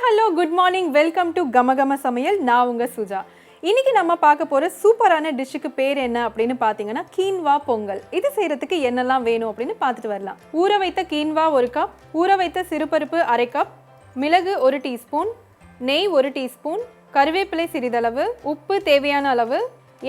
hello, good morning. Welcome to Gama Gama சமையல். நான் உங்க சுஜா. இன்னைக்கு நம்ம பார்க்க போற சூப்பரான டிஷ்க்கு பேர் என்ன அப்படினு பாத்தீங்கன்னா கீன்வா பொங்கல். இது செய்யிறதுக்கு என்னெல்லாம் வேணும் அப்படினு பார்த்துட்டு வரலாம். ஊற வைத்த கீன்வா 1 கப், ஊற வைத்த சிறுபருப்பு 1/2 கப், மிளகு 1 டீஸ்பூன், நெய் 1 டீஸ்பூன், கறிவேப்பிலை சிறிதளவு, உப்பு தேவையான அளவு,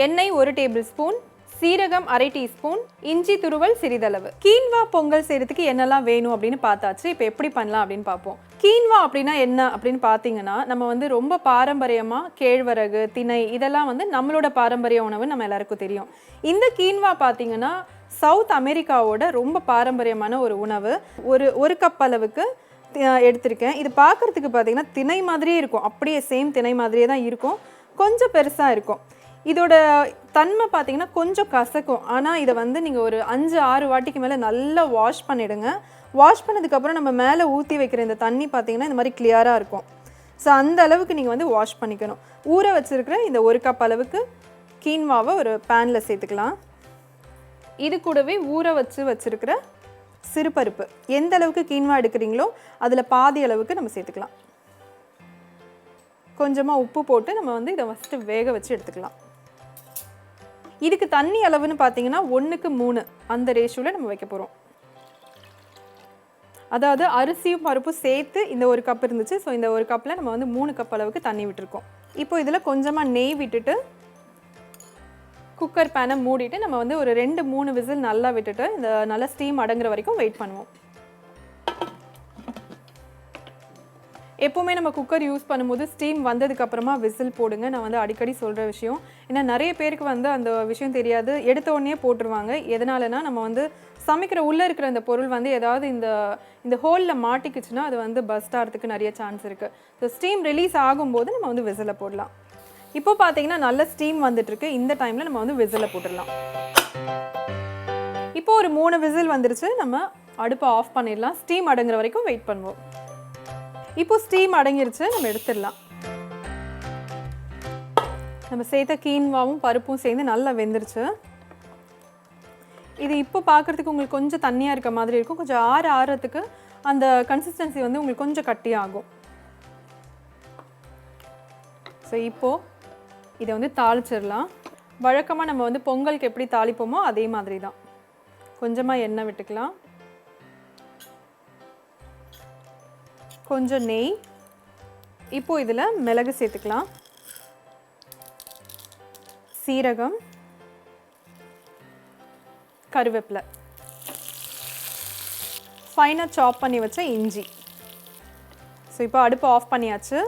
எண்ணெய் 1 டேபிள்ஸ்பூன், சீரகம் 1/2 டீஸ்பூன், இஞ்சி துருவல் சிறிதளவு. கீன்வா பொங்கல் செய்யறதுக்கு என்னெல்லாம் வேணும் அப்படின்னு பார்த்தாச்சு. இப்போ எப்படி பண்ணலாம் அப்படின்னு பார்ப்போம். கீன்வா அப்படின்னா என்ன அப்படின்னு பார்த்தீங்கன்னா நம்ம வந்து ரொம்ப பாரம்பரியமாக கேழ்வரகு திணை இதெல்லாம் வந்து நம்மளோட பாரம்பரிய உணவு நம்ம எல்லாருக்கும் தெரியும். இந்த கீன்வா பார்த்தீங்கன்னா சவுத் அமெரிக்காவோட ரொம்ப பாரம்பரியமான ஒரு உணவு. ஒரு கப் அளவுக்கு எடுத்திருக்கேன். இது பார்க்குறதுக்கு பார்த்தீங்கன்னா திணை மாதிரியே இருக்கும், அப்படியே சேம் திணை மாதிரியே தான் இருக்கும், கொஞ்சம் பெருசாக இருக்கும். இதோட தன்மை பார்த்தீங்கன்னா கொஞ்சம் கசக்கும். ஆனால் இதை வந்து நீங்கள் ஒரு 5-6 வாட்டிக்கு மேலே நல்லா வாஷ் பண்ணிவிடுங்க. வாஷ் பண்ணதுக்கப்புறம் நம்ம மேலே ஊற்றி வைக்கிற இந்த தண்ணி பார்த்தீங்கன்னா இந்த மாதிரி கிளியராக இருக்கும். ஸோ அந்த அளவுக்கு நீங்கள் வந்து வாஷ் பண்ணிக்கணும். ஊற வச்சுருக்கிற இந்த 1 கப் அளவுக்கு கீன்வாவை ஒரு பேனில் சேர்த்துக்கலாம். இது கூடவே ஊற வச்சுருக்கிற சிறுபருப்பு எந்த அளவுக்கு கீன்வா எடுக்கிறீங்களோ அதில் பாதி அளவுக்கு நம்ம சேர்த்துக்கலாம். கொஞ்சமாக உப்பு போட்டு நம்ம வந்து இதை ஃபஸ்ட்டு வேக வச்சு எடுத்துக்கலாம். இதுக்கு தண்ணி அளவுன்னு பார்த்தீங்கன்னா 1:3 அந்த ரேஷியோவில் நம்ம வைக்க போகிறோம். அதாவது அரிசியும் பருப்பும் சேர்த்து இந்த 1 கப் இருந்துச்சு. ஸோ இந்த 1 கப்பில் நம்ம வந்து 3 கப் அளவுக்கு தண்ணி விட்டுருக்கோம். இப்போ இதில் கொஞ்சமாக நெய் விட்டுட்டு குக்கர் பேனை மூடிட்டு நம்ம வந்து ஒரு 2-3 விசில் நல்லா விட்டுட்டு இந்த நல்லா ஸ்டீம் அடங்குற வரைக்கும் வெயிட் பண்ணுவோம். எப்போவுமே நம்ம குக்கர் யூஸ் பண்ணும்போது ஸ்டீம் வந்ததுக்கப்புறமா விசில் போடுங்க. நான் வந்து அடிக்கடி சொல்கிற விஷயம். ஏன்னா நிறைய பேருக்கு வந்து அந்த விஷயம் தெரியாது, எடுத்த உடனே போட்டுருவாங்க. எதனாலனா நம்ம வந்து சமைக்கிற உள்ளே இருக்கிற அந்த பொருள் வந்து ஏதாவது இந்த ஹோலில் மாட்டிக்குச்சுன்னா அது வந்து பஸ்ட் ஆகிறதுக்கு நிறைய சான்ஸ் இருக்குது. ஸோ ஸ்டீம் ரிலீஸ் ஆகும்போது நம்ம வந்து விசிலை போடலாம். இப்போ பார்த்தீங்கன்னா நல்ல ஸ்டீம் வந்துட்டுருக்கு. இந்த டைமில் நம்ம வந்து விசிலை போட்டுடலாம். இப்போ ஒரு 3 விசில் வந்துருச்சு. நம்ம அடுப்பை ஆஃப் பண்ணிடலாம். ஸ்டீம் அடங்குற வரைக்கும் வெயிட் பண்ணுவோம். இப்போ ஸ்டீம் அடங்கிருச்சு, நம்ம எடுத்துடலாம். நம்ம சேர்த்த கீன்வாவும் பருப்பும் சேர்ந்து நல்லா வெந்துருச்சு. இது இப்போ பார்க்குறதுக்கு உங்களுக்கு கொஞ்சம் தண்ணியாக இருக்க மாதிரி இருக்கும். கொஞ்சம் ஆறுறதுக்கு அந்த கன்சிஸ்டன்சி வந்து உங்களுக்கு கொஞ்சம் கட்டியாகும். ஸோ இப்போது இதை வந்து தாளிச்சிடலாம். வழக்கமாக நம்ம வந்து பொங்கலுக்கு எப்படி தாளிப்போமோ அதே மாதிரி தான். கொஞ்சமாக எண்ணெய் விட்டுக்கலாம், கொஞ்சம் நெய். இப்போது இதில் மிளகு சேர்த்துக்கலாம், சீரகம், கருவேப்பிலை, ஃபைனாக சாப் பண்ணி வச்ச இஞ்சி. ஸோ இப்போ அடுப்பை ஆஃப் பண்ணியாச்சு.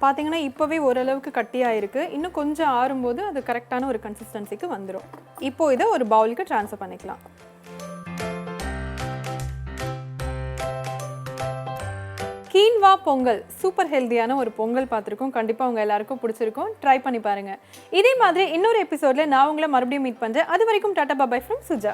பார்த்தீங்கன்னா இப்போவே ஓரளவுக்கு கட்டியாக இருக்குது. இன்னும் கொஞ்சம் ஆறும்போது அது கரெக்டான ஒரு கன்சிஸ்டன்சிக்கு வந்துடும். இப்போது இதை ஒரு பவுலுக்கு ட்ரான்ஸ்ஃபர் பண்ணிக்கலாம். கீன்வா பொங்கல் சூப்பர் ஹெல்தியான ஒரு பொங்கல் பார்த்துருக்கோம். கண்டிப்பாக உங்கள் எல்லாருக்கும் பிடிச்சிருக்கும். ட்ரை பண்ணி பாருங்கள். இதே மாதிரி இன்னொரு எபிசோடில் நான் உங்களை மறுபடியும் மீட் பண்ணுறேன். அது வரைக்கும் டாடா பாய் ஃப்ரம் சுஜா.